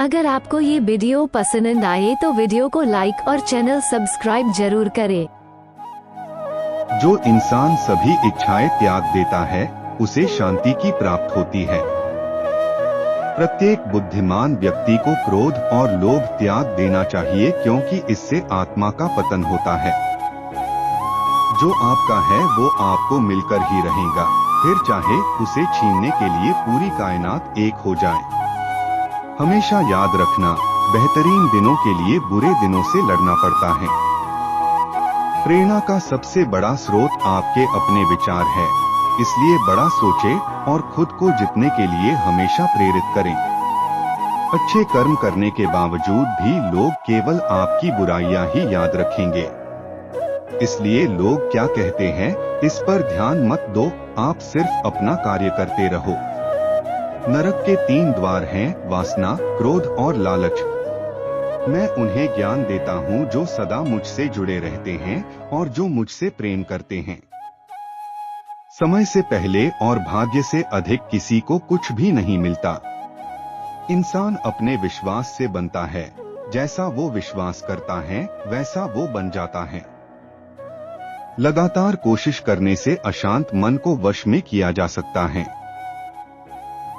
अगर आपको ये वीडियो पसंद आए तो वीडियो को लाइक और चैनल सब्सक्राइब जरूर करें। जो इंसान सभी इच्छाएं त्याग देता है उसे शांति की प्राप्त होती है। प्रत्येक बुद्धिमान व्यक्ति को क्रोध और लोभ त्याग देना चाहिए, क्योंकि इससे आत्मा का पतन होता है। जो आपका है वो आपको मिलकर ही रहेगा, फिर चाहे उसे छीनने के लिए पूरी कायनात एक हो जाए। हमेशा याद रखना, बेहतरीन दिनों के लिए बुरे दिनों से लड़ना पड़ता है। प्रेरणा का सबसे बड़ा स्रोत आपके अपने विचार है, इसलिए बड़ा सोचें और खुद को जीतने के लिए हमेशा प्रेरित करें। अच्छे कर्म करने के बावजूद भी लोग केवल आपकी बुराइयां ही याद रखेंगे, इसलिए लोग क्या कहते हैं इस पर ध्यान मत दो, आप सिर्फ अपना कार्य करते रहो। नरक के 3 द्वार हैं, वासना, क्रोध और लालच। मैं उन्हें ज्ञान देता हूँ जो सदा मुझसे जुड़े रहते हैं और जो मुझसे प्रेम करते हैं। समय से पहले और भाग्य से अधिक किसी को कुछ भी नहीं मिलता। इंसान अपने विश्वास से बनता है, जैसा वो विश्वास करता है वैसा वो बन जाता है। लगातार कोशिश करने से अशांत मन को वश में किया जा सकता है।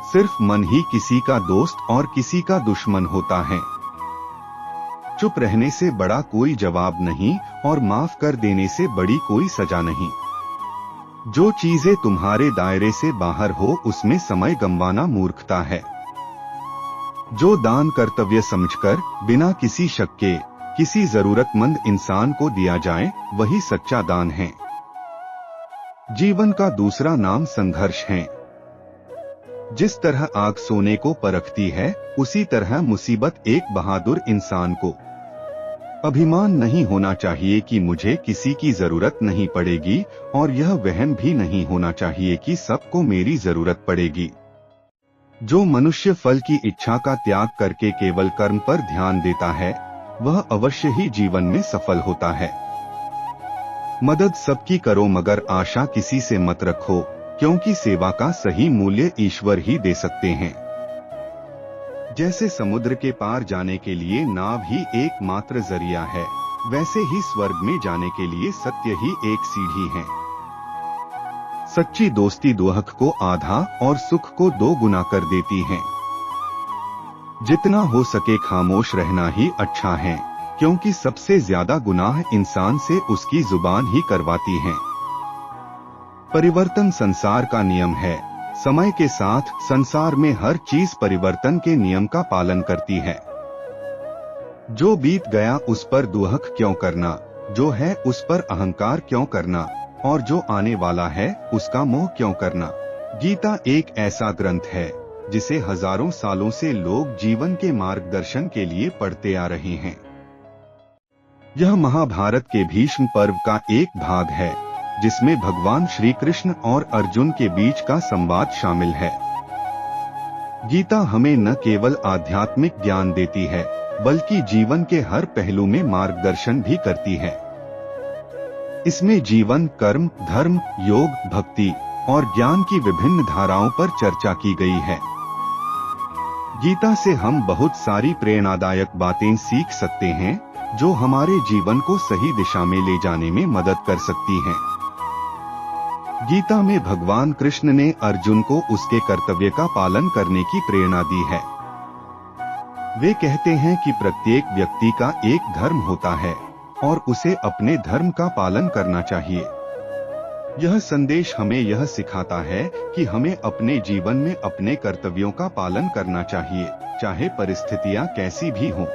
सिर्फ मन ही किसी का दोस्त और किसी का दुश्मन होता है। चुप रहने से बड़ा कोई जवाब नहीं और माफ कर देने से बड़ी कोई सजा नहीं। जो चीजें तुम्हारे दायरे से बाहर हो उसमें समय गंवाना मूर्खता है। जो दान कर्तव्य समझकर बिना किसी शक के किसी जरूरतमंद इंसान को दिया जाए वही सच्चा दान है। जीवन का दूसरा नाम संघर्ष है। जिस तरह आग सोने को परखती है, उसी तरह मुसीबत एक बहादुर इंसान को। अभिमान नहीं होना चाहिए कि मुझे किसी की जरूरत नहीं पड़ेगी, और यह वहम भी नहीं होना चाहिए कि सबको मेरी जरूरत पड़ेगी। जो मनुष्य फल की इच्छा का त्याग करके केवल कर्म पर ध्यान देता है वह अवश्य ही जीवन में सफल होता है। मदद सबकी करो मगर आशा किसी से मत रखो, क्योंकि सेवा का सही मूल्य ईश्वर ही दे सकते हैं। जैसे समुद्र के पार जाने के लिए नाव ही एकमात्र जरिया है, वैसे ही स्वर्ग में जाने के लिए सत्य ही एक सीढ़ी है। सच्ची दोस्ती दुख को आधा और सुख को 2 गुना कर देती है। जितना हो सके खामोश रहना ही अच्छा है, क्योंकि सबसे ज्यादा गुनाह इंसान से उसकी जुबान ही करवाती है। परिवर्तन संसार का नियम है। समय के साथ संसार में हर चीज परिवर्तन के नियम का पालन करती है। जो बीत गया उस पर दुख क्यों करना, जो है उस पर अहंकार क्यों करना, और जो आने वाला है उसका मोह क्यों करना। गीता एक ऐसा ग्रंथ है जिसे हजारों सालों से लोग जीवन के मार्गदर्शन के लिए पढ़ते आ रहे हैं। यह महाभारत के भीष्म पर्व का एक भाग है, जिसमें भगवान श्री कृष्ण और अर्जुन के बीच का संवाद शामिल है। गीता हमें न केवल आध्यात्मिक ज्ञान देती है, बल्कि जीवन के हर पहलू में मार्गदर्शन भी करती है। इसमें जीवन, कर्म, धर्म, योग, भक्ति और ज्ञान की विभिन्न धाराओं पर चर्चा की गई है। गीता से हम बहुत सारी प्रेरणादायक बातें सीख सकते हैं, जो हमारे जीवन को सही दिशा में ले जाने में मदद कर सकती हैं। गीता में भगवान कृष्ण ने अर्जुन को उसके कर्तव्य का पालन करने की प्रेरणा दी है। वे कहते हैं कि प्रत्येक व्यक्ति का एक धर्म होता है और उसे अपने धर्म का पालन करना चाहिए। यह संदेश हमें यह सिखाता है कि हमें अपने जीवन में अपने कर्तव्यों का पालन करना चाहिए, चाहे परिस्थितियां कैसी भी हों।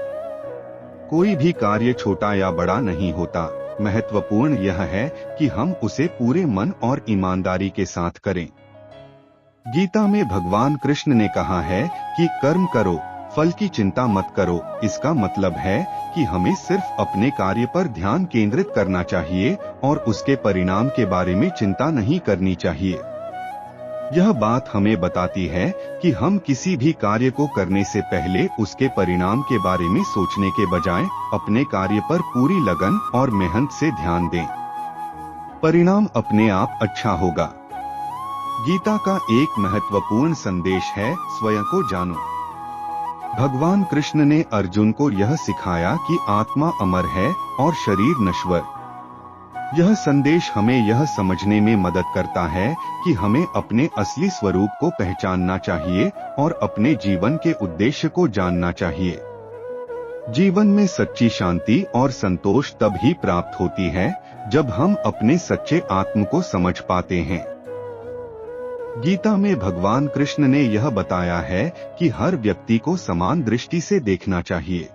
कोई भी कार्य छोटा या बड़ा नहीं होता, महत्वपूर्ण यह है कि हम उसे पूरे मन और ईमानदारी के साथ करें। गीता में भगवान कृष्ण ने कहा है कि कर्म करो, फल की चिंता मत करो। इसका मतलब है कि हमें सिर्फ अपने कार्य पर ध्यान केंद्रित करना चाहिए और उसके परिणाम के बारे में चिंता नहीं करनी चाहिए। यह बात हमें बताती है कि हम किसी भी कार्य को करने से पहले उसके परिणाम के बारे में सोचने के बजाय अपने कार्य पर पूरी लगन और मेहनत से ध्यान दें। परिणाम अपने आप अच्छा होगा। गीता का एक महत्वपूर्ण संदेश है, स्वयं को जानो। भगवान कृष्ण ने अर्जुन को यह सिखाया कि आत्मा अमर है और शरीर नश्वर। यह संदेश हमें यह समझने में मदद करता है कि हमें अपने असली स्वरूप को पहचानना चाहिए और अपने जीवन के उद्देश्य को जानना चाहिए। जीवन में सच्ची शांति और संतोष तब ही प्राप्त होती है जब हम अपने सच्चे आत्म को समझ पाते हैं। गीता में भगवान कृष्ण ने यह बताया है कि हर व्यक्ति को समान दृष्टि से देखना चाहिए।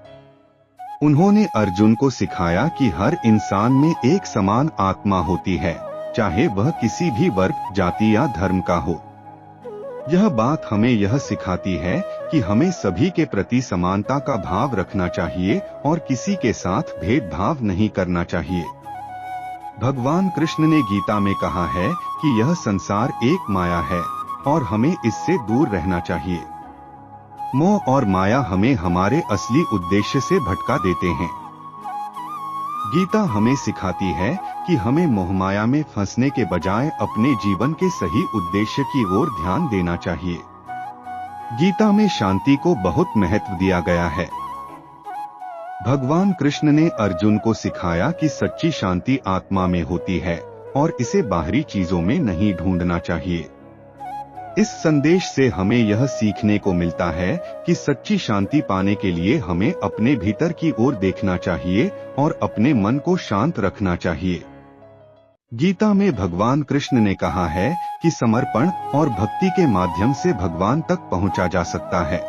उन्होंने अर्जुन को सिखाया कि हर इंसान में एक समान आत्मा होती है, चाहे वह किसी भी वर्ग, जाति या धर्म का हो। यह बात हमें यह सिखाती है कि हमें सभी के प्रति समानता का भाव रखना चाहिए और किसी के साथ भेदभाव नहीं करना चाहिए। भगवान कृष्ण ने गीता में कहा है कि यह संसार एक माया है और हमें इससे दूर रहना चाहिए। मोह और माया हमें हमारे असली उद्देश्य से भटका देते हैं। गीता हमें सिखाती है कि हमें मोहमाया में फंसने के बजाय अपने जीवन के सही उद्देश्य की ओर ध्यान देना चाहिए। गीता में शांति को बहुत महत्व दिया गया है। भगवान कृष्ण ने अर्जुन को सिखाया कि सच्ची शांति आत्मा में होती है और इसे बाहरी चीजों में नहीं ढूंढना चाहिए। इस संदेश से हमें यह सीखने को मिलता है कि सच्ची शांति पाने के लिए हमें अपने भीतर की ओर देखना चाहिए और अपने मन को शांत रखना चाहिए। गीता में भगवान कृष्ण ने कहा है कि समर्पण और भक्ति के माध्यम से भगवान तक पहुंचा जा सकता है।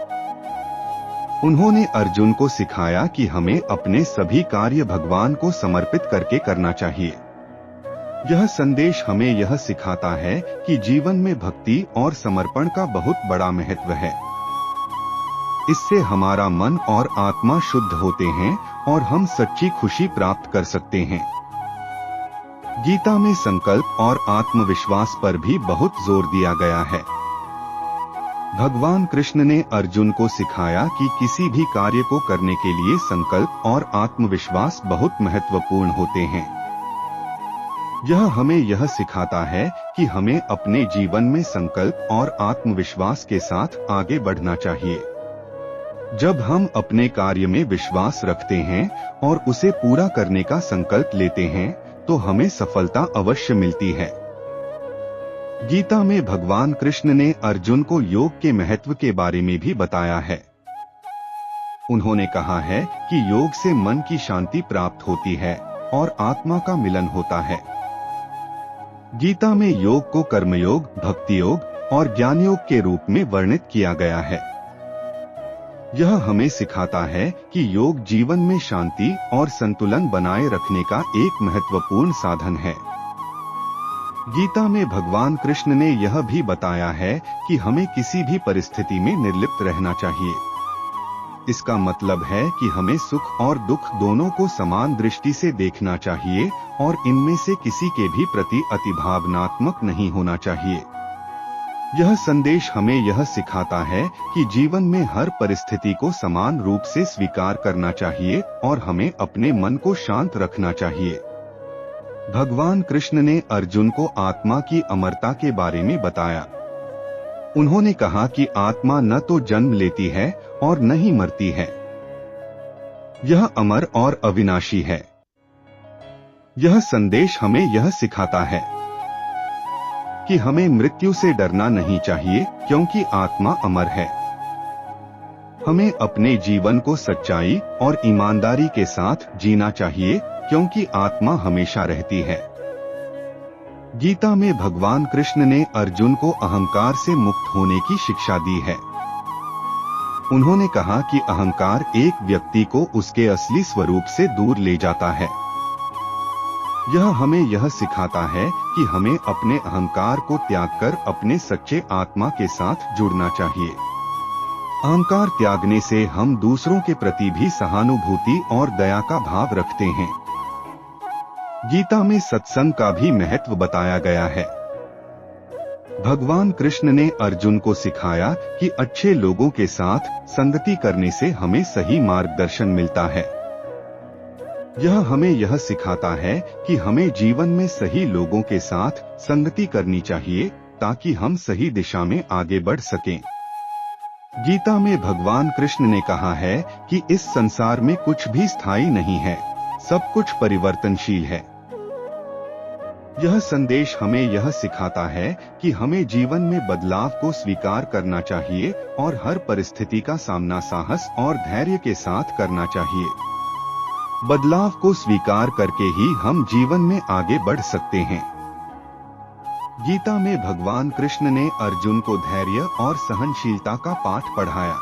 उन्होंने अर्जुन को सिखाया कि हमें अपने सभी कार्य भगवान को समर्पित करके करना चाहिए। यह संदेश हमें यह सिखाता है कि जीवन में भक्ति और समर्पण का बहुत बड़ा महत्व है। इससे हमारा मन और आत्मा शुद्ध होते हैं और हम सच्ची खुशी प्राप्त कर सकते हैं। गीता में संकल्प और आत्मविश्वास पर भी बहुत जोर दिया गया है। भगवान कृष्ण ने अर्जुन को सिखाया कि किसी भी कार्य को करने के लिए संकल्प और आत्मविश्वास बहुत महत्वपूर्ण होते हैं। यह हमें यह सिखाता है कि हमें अपने जीवन में संकल्प और आत्मविश्वास के साथ आगे बढ़ना चाहिए। जब हम अपने कार्य में विश्वास रखते हैं और उसे पूरा करने का संकल्प लेते हैं तो हमें सफलता अवश्य मिलती है। गीता में भगवान कृष्ण ने अर्जुन को योग के महत्व के बारे में भी बताया है। उन्होंने कहा है कि योग से मन की शांति प्राप्त होती है और आत्मा का मिलन होता है। गीता में योग को कर्मयोग, भक्ति योग और ज्ञान योग के रूप में वर्णित किया गया है। यह हमें सिखाता है कि योग जीवन में शांति और संतुलन बनाए रखने का एक महत्वपूर्ण साधन है। गीता में भगवान कृष्ण ने यह भी बताया है कि हमें किसी भी परिस्थिति में निर्लिप्त रहना चाहिए। इसका मतलब है कि हमें सुख और दुख दोनों को समान दृष्टि से देखना चाहिए और इनमें से किसी के भी प्रति अतिभावनात्मक नहीं होना चाहिए। यह संदेश हमें यह सिखाता है कि जीवन में हर परिस्थिति को समान रूप से स्वीकार करना चाहिए और हमें अपने मन को शांत रखना चाहिए। भगवान कृष्ण ने अर्जुन को आत्मा की अमरता के बारे में बताया। उन्होंने कहा कि आत्मा न तो जन्म लेती है और न ही मरती है। यह अमर और अविनाशी है। यह संदेश हमें यह सिखाता है कि हमें मृत्यु से डरना नहीं चाहिए क्योंकि आत्मा अमर है। हमें अपने जीवन को सच्चाई और ईमानदारी के साथ जीना चाहिए क्योंकि आत्मा हमेशा रहती है। गीता में भगवान कृष्ण ने अर्जुन को अहंकार से मुक्त होने की शिक्षा दी है। उन्होंने कहा कि अहंकार एक व्यक्ति को उसके असली स्वरूप से दूर ले जाता है। यह हमें यह सिखाता है कि हमें अपने अहंकार को त्याग कर अपने सच्चे आत्मा के साथ जुड़ना चाहिए। अहंकार त्यागने से हम दूसरों के प्रति भी सहानुभूति और दया का भाव रखते हैं। गीता में सत्संग का भी महत्व बताया गया है। भगवान कृष्ण ने अर्जुन को सिखाया कि अच्छे लोगों के साथ संगति करने से हमें सही मार्गदर्शन मिलता है। यह हमें यह सिखाता है कि हमें जीवन में सही लोगों के साथ संगति करनी चाहिए ताकि हम सही दिशा में आगे बढ़ सकें। गीता में भगवान कृष्ण ने कहा है कि इस संसार में कुछ भी स्थायी नहीं है, सब कुछ परिवर्तनशील है। यह संदेश हमें यह सिखाता है कि हमें जीवन में बदलाव को स्वीकार करना चाहिए और हर परिस्थिति का सामना साहस और धैर्य के साथ करना चाहिए। बदलाव को स्वीकार करके ही हम जीवन में आगे बढ़ सकते हैं। गीता में भगवान कृष्ण ने अर्जुन को धैर्य और सहनशीलता का पाठ पढ़ाया।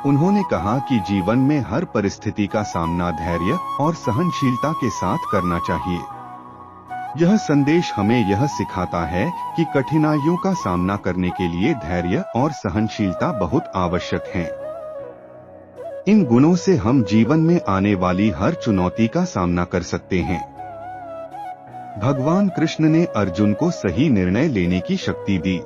उन्होंने कहा कि जीवन में हर परिस्थिति का सामना धैर्य और सहनशीलता के साथ करना चाहिए। यह संदेश हमें यह सिखाता है कि कठिनाइयों का सामना करने के लिए धैर्य और सहनशीलता बहुत आवश्यक है। इन गुणों से हम जीवन में आने वाली हर चुनौती का सामना कर सकते हैं। भगवान कृष्ण ने अर्जुन को सही निर्णय लेने की शक्ति दी।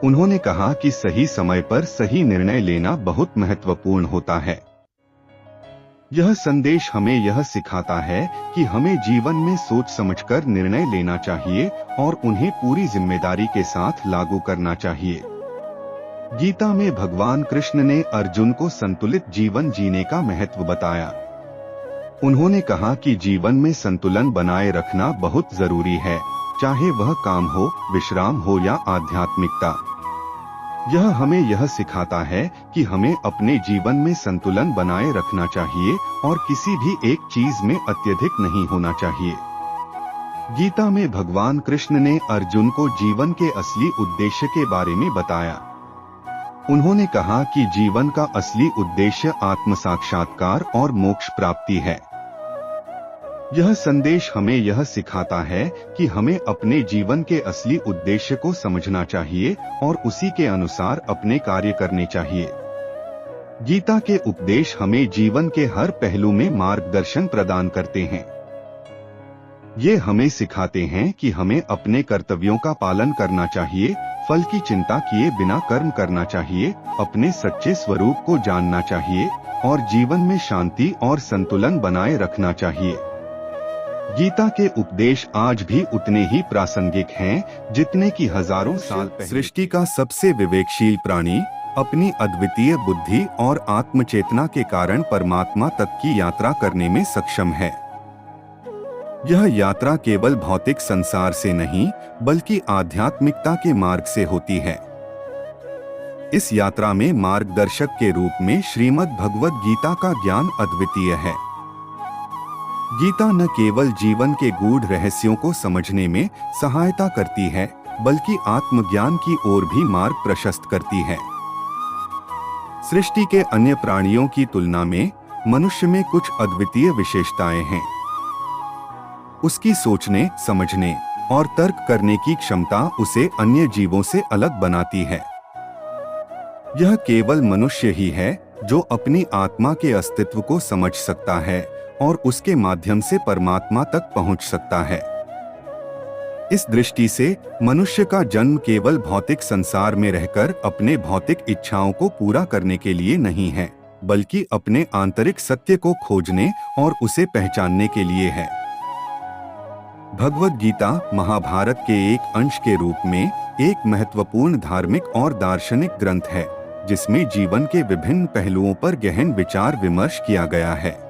उन्होंने कहा कि सही समय पर सही निर्णय लेना बहुत महत्वपूर्ण होता है। यह संदेश हमें यह सिखाता है कि हमें जीवन में सोच समझकर निर्णय लेना चाहिए और उन्हें पूरी जिम्मेदारी के साथ लागू करना चाहिए। गीता में भगवान कृष्ण ने अर्जुन को संतुलित जीवन जीने का महत्व बताया। उन्होंने कहा कि जीवन में संतुलन बनाए रखना बहुत जरूरी है, चाहे वह काम हो, विश्राम हो या आध्यात्मिकता। यह हमें यह सिखाता है कि हमें अपने जीवन में संतुलन बनाए रखना चाहिए और किसी भी एक चीज में अत्यधिक नहीं होना चाहिए। गीता में भगवान कृष्ण ने अर्जुन को जीवन के असली उद्देश्य के बारे में बताया। उन्होंने कहा कि जीवन का असली उद्देश्य आत्म साक्षात्कार और मोक्ष प्राप्ति है। यह संदेश हमें यह सिखाता है कि हमें अपने जीवन के असली उद्देश्य को समझना चाहिए और उसी के अनुसार अपने कार्य करने चाहिए। गीता के उपदेश हमें जीवन के हर पहलू में मार्गदर्शन प्रदान करते हैं। ये हमें सिखाते हैं कि हमें अपने कर्तव्यों का पालन करना चाहिए, फल की चिंता किए बिना कर्म करना चाहिए, अपने सच्चे स्वरूप को जानना चाहिए और जीवन में शांति और संतुलन बनाए रखना चाहिए। गीता के उपदेश आज भी उतने ही प्रासंगिक हैं जितने कि हजारों साल पहले। सृष्टि का सबसे विवेकशील प्राणी अपनी अद्वितीय बुद्धि और आत्मचेतना के कारण परमात्मा तक की यात्रा करने में सक्षम है। यह यात्रा केवल भौतिक संसार से नहीं बल्कि आध्यात्मिकता के मार्ग से होती है। इस यात्रा में मार्गदर्शक के रूप में श्रीमद् भगवद गीता का ज्ञान अद्वितीय है। गीता न केवल जीवन के गूढ़ रहस्यों को समझने में सहायता करती है बल्कि आत्मज्ञान की ओर भी मार्ग प्रशस्त करती है। सृष्टि के अन्य प्राणियों की तुलना में मनुष्य में कुछ अद्वितीय विशेषताएं हैं। उसकी सोचने, समझने और तर्क करने की क्षमता उसे अन्य जीवों से अलग बनाती है। यह केवल मनुष्य ही है जो अपनी आत्मा के अस्तित्व को समझ सकता है और उसके माध्यम से परमात्मा तक पहुंच सकता है। इस दृष्टि से मनुष्य का जन्म केवल भौतिक संसार में रहकर अपने भौतिक इच्छाओं को पूरा करने के लिए नहीं है, बल्कि अपने आंतरिक सत्य को खोजने और उसे पहचानने के लिए है। भगवद गीता महाभारत के एक अंश के रूप में एक महत्वपूर्ण धार्मिक और दार्शनिक ग्रंथ है, जिसमें जीवन के विभिन्न पहलुओं पर गहन विचार विमर्श किया गया है।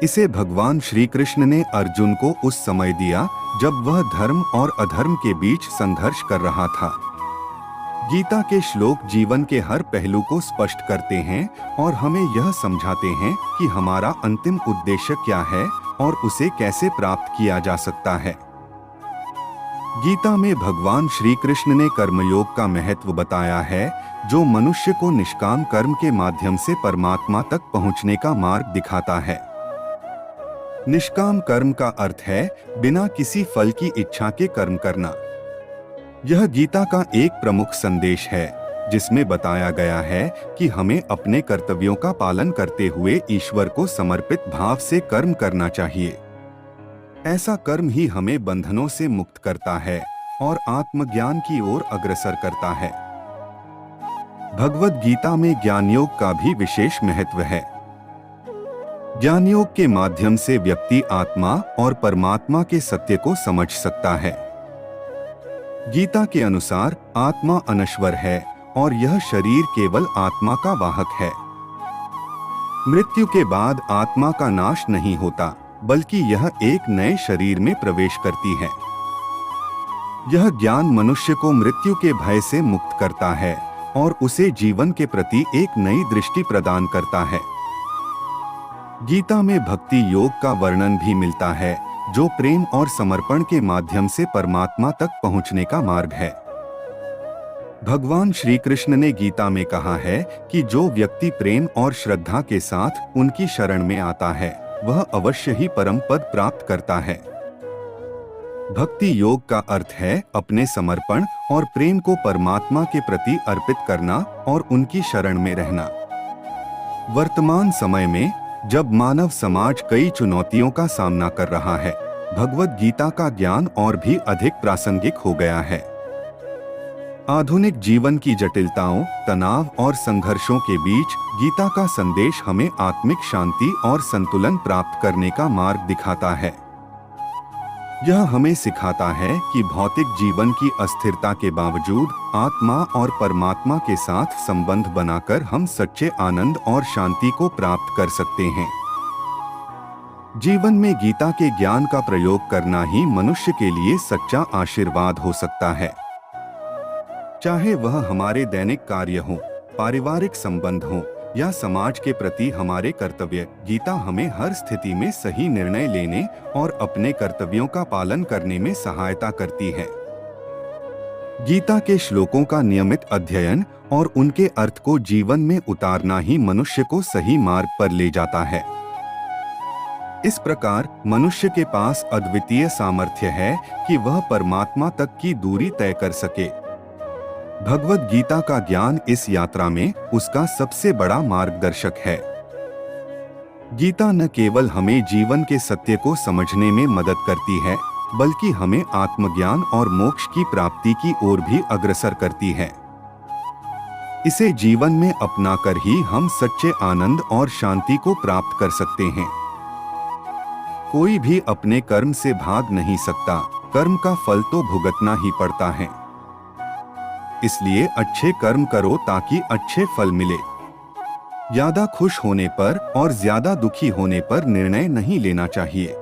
इसे भगवान श्री कृष्ण ने अर्जुन को उस समय दिया जब वह धर्म और अधर्म के बीच संघर्ष कर रहा था। गीता के श्लोक जीवन के हर पहलू को स्पष्ट करते हैं और हमें यह समझाते हैं कि हमारा अंतिम उद्देश्य क्या है और उसे कैसे प्राप्त किया जा सकता है। गीता में भगवान श्री कृष्ण ने कर्मयोग का महत्व बताया है, जो मनुष्य को निष्काम कर्म के माध्यम से परमात्मा तक पहुंचने का मार्ग दिखाता है। निष्काम कर्म का अर्थ है बिना किसी फल की इच्छा के कर्म करना। यह गीता का एक प्रमुख संदेश है, जिसमें बताया गया है कि हमें अपने कर्तव्यों का पालन करते हुए ईश्वर को समर्पित भाव से कर्म करना चाहिए। ऐसा कर्म ही हमें बंधनों से मुक्त करता है और आत्मज्ञान की ओर अग्रसर करता है। भगवद गीता में ज्ञान योग का भी विशेष महत्व है। ज्ञान योग के माध्यम से व्यक्ति आत्मा और परमात्मा के सत्य को समझ सकता है। गीता के अनुसार आत्मा अनश्वर है और यह शरीर केवल आत्मा का वाहक है। मृत्यु के बाद आत्मा का नाश नहीं होता, बल्कि यह एक नए शरीर में प्रवेश करती है। यह ज्ञान मनुष्य को मृत्यु के भय से मुक्त करता है और उसे जीवन के प्रति एक नई दृष्टि प्रदान करता है। गीता में भक्ति योग का वर्णन भी मिलता है, जो प्रेम और समर्पण के माध्यम से परमात्मा तक पहुंचने का मार्ग है। भगवान श्री कृष्ण ने गीता में कहा है कि जो व्यक्ति प्रेम और श्रद्धा के साथ उनकी शरण में आता है, वह अवश्य ही परम पद प्राप्त करता है। भक्ति योग का अर्थ है अपने समर्पण और प्रेम को परमात्मा के प्रति अर्पित करना और उनकी शरण में रहना। वर्तमान समय में जब मानव समाज कई चुनौतियों का सामना कर रहा है, भगवद गीता का ज्ञान और भी अधिक प्रासंगिक हो गया है। आधुनिक जीवन की जटिलताओं, तनाव और संघर्षों के बीच गीता का संदेश हमें आत्मिक शांति और संतुलन प्राप्त करने का मार्ग दिखाता है। यह हमें सिखाता है कि भौतिक जीवन की अस्थिरता के बावजूद आत्मा और परमात्मा के साथ संबंध बनाकर हम सच्चे आनंद और शांति को प्राप्त कर सकते हैं। जीवन में गीता के ज्ञान का प्रयोग करना ही मनुष्य के लिए सच्चा आशीर्वाद हो सकता है। चाहे वह हमारे दैनिक कार्य हो, पारिवारिक संबंध हो या समाज के प्रति हमारे कर्तव्य, गीता हमें हर स्थिति में सही निर्णय लेने और अपने कर्तव्यों का पालन करने में सहायता करती है। गीता के श्लोकों का नियमित अध्ययन और उनके अर्थ को जीवन में उतारना ही मनुष्य को सही मार्ग पर ले जाता है। इस प्रकार मनुष्य के पास अद्वितीय सामर्थ्य है कि वह परमात्मा तक की दूरी तय कर सके। भगवद गीता का ज्ञान इस यात्रा में उसका सबसे बड़ा मार्गदर्शक है। गीता न केवल हमें जीवन के सत्य को समझने में मदद करती है, बल्कि हमें आत्मज्ञान और मोक्ष की प्राप्ति की ओर भी अग्रसर करती है। इसे जीवन में अपनाकर ही हम सच्चे आनंद और शांति को प्राप्त कर सकते हैं। कोई भी अपने कर्म से भाग नहीं सकता, कर्म का फल तो भुगतना ही पड़ता है। इसलिए अच्छे कर्म करो ताकि अच्छे फल मिले। ज्यादा खुश होने पर और ज्यादा दुखी होने पर निर्णय नहीं लेना चाहिए,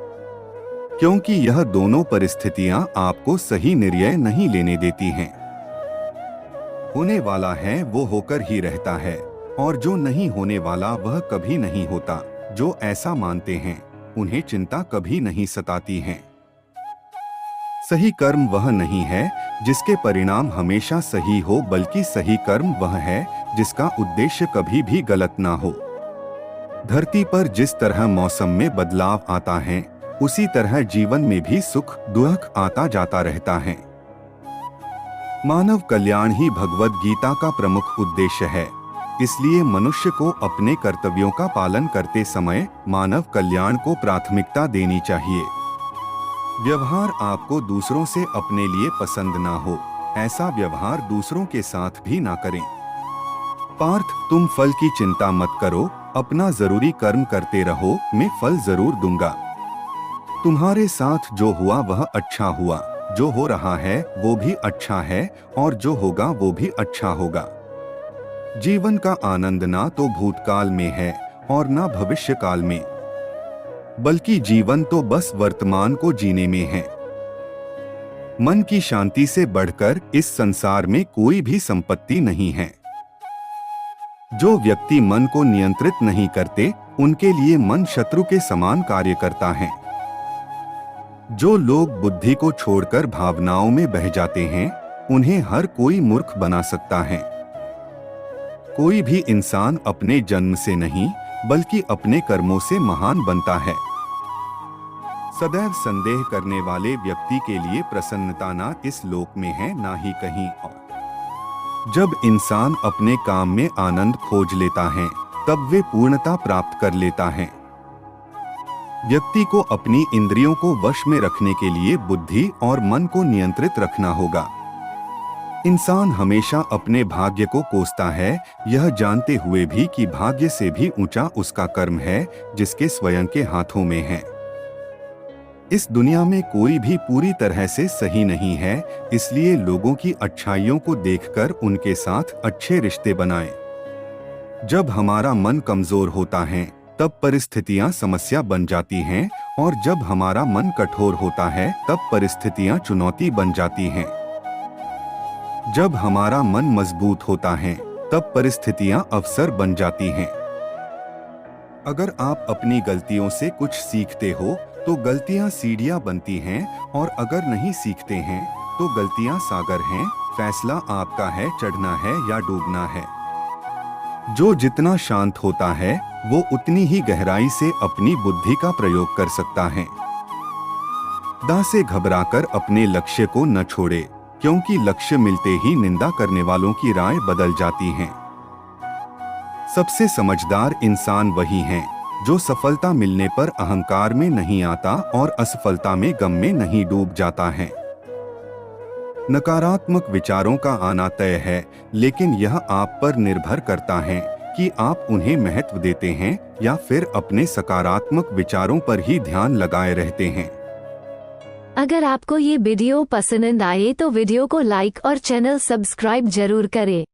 क्योंकि यह दोनों परिस्थितियां आपको सही निर्णय नहीं लेने देती हैं। होने वाला है वो होकर ही रहता है, और जो नहीं होने वाला वह कभी नहीं होता। जो ऐसा मानते हैं उन्हें चिंता कभी नहीं सताती है। सही कर्म वह नहीं है जिसके परिणाम हमेशा सही हो, बल्कि सही कर्म वह है जिसका उद्देश्य कभी भी गलत ना हो। धरती पर जिस तरह मौसम में बदलाव आता है, उसी तरह जीवन में भी सुख दुख आता जाता रहता है। मानव कल्याण ही भगवद गीता का प्रमुख उद्देश्य है। इसलिए मनुष्य को अपने कर्तव्यों का पालन करते समय मानव कल्याण को प्राथमिकता देनी चाहिए। व्यवहार आपको दूसरों से अपने लिए पसंद ना हो, ऐसा व्यवहार दूसरों के साथ भी ना करें। पार्थ, तुम फल की चिंता मत करो, अपना जरूरी कर्म करते रहो, मैं फल जरूर दूंगा। तुम्हारे साथ जो हुआ वह अच्छा हुआ, जो हो रहा है वो भी अच्छा है, और जो होगा वो भी अच्छा होगा। जीवन का आनंद ना तो भूतकाल में है और ना भविष्य काल में, बल्कि जीवन तो बस वर्तमान को जीने में है। मन की शांति से बढ़कर इस संसार में कोई भी संपत्ति नहीं है। जो व्यक्ति मन को नियंत्रित नहीं करते, उनके लिए मन शत्रु के समान कार्य करता है। जो लोग बुद्धि को छोड़कर भावनाओं में बह जाते हैं, उन्हें हर कोई मूर्ख बना सकता है। कोई भी इंसान अपने जन्म से नहीं, बल्कि अपने कर्मों से महान बनता है। सदैव संदेह करने वाले व्यक्ति के लिए प्रसन्नता ना इस लोक में है ना ही कहीं और। जब इंसान अपने काम में आनंद खोज लेता है, तब वे पूर्णता प्राप्त कर लेता है। व्यक्ति को अपनी इंद्रियों को वश में रखने के लिए बुद्धि और मन को नियंत्रित रखना होगा। इंसान हमेशा अपने भाग्य को कोसता है, यह जानते हुए भी कि भाग्य से भी ऊंचा उसका कर्म है, जिसके स्वयं के हाथों में है। इस दुनिया में कोई भी पूरी तरह से सही नहीं है, इसलिए लोगों की अच्छाइयों को देखकर उनके साथ अच्छे रिश्ते बनाएं। जब हमारा मन कमजोर होता है तब परिस्थितियां समस्या बन जाती हैं, और जब हमारा मन कठोर होता है तब परिस्थितियां चुनौती बन जाती हैं। जब हमारा मन मजबूत होता है तब परिस्थितियां अवसर बन जाती हैं। अगर आप अपनी गलतियों से कुछ सीखते हो तो गलतियां सीढ़ियां बनती हैं, और अगर नहीं सीखते हैं तो गलतियां सागर हैं। फैसला आपका है, चढ़ना है या डूबना है। जो जितना शांत होता है वो उतनी ही गहराई से अपनी बुद्धि का प्रयोग कर सकता है। दा से घबराकर अपने लक्ष्य को न छोड़े, क्योंकि लक्ष्य मिलते ही निंदा करने वालों की राय बदल जाती हैं। सबसे समझदार इंसान वही है जो सफलता मिलने पर अहंकार में नहीं आता और असफलता में गम में नहीं डूब जाता है। नकारात्मक विचारों का आना तय है, लेकिन यह आप पर निर्भर करता है कि आप उन्हें महत्व देते हैं या फिर अपने सकारात्मक विचारों पर ही ध्यान लगाए रहते हैं। अगर आपको ये वीडियो पसंद आए तो वीडियो को लाइक और चैनल सब्सक्राइब जरूर करें।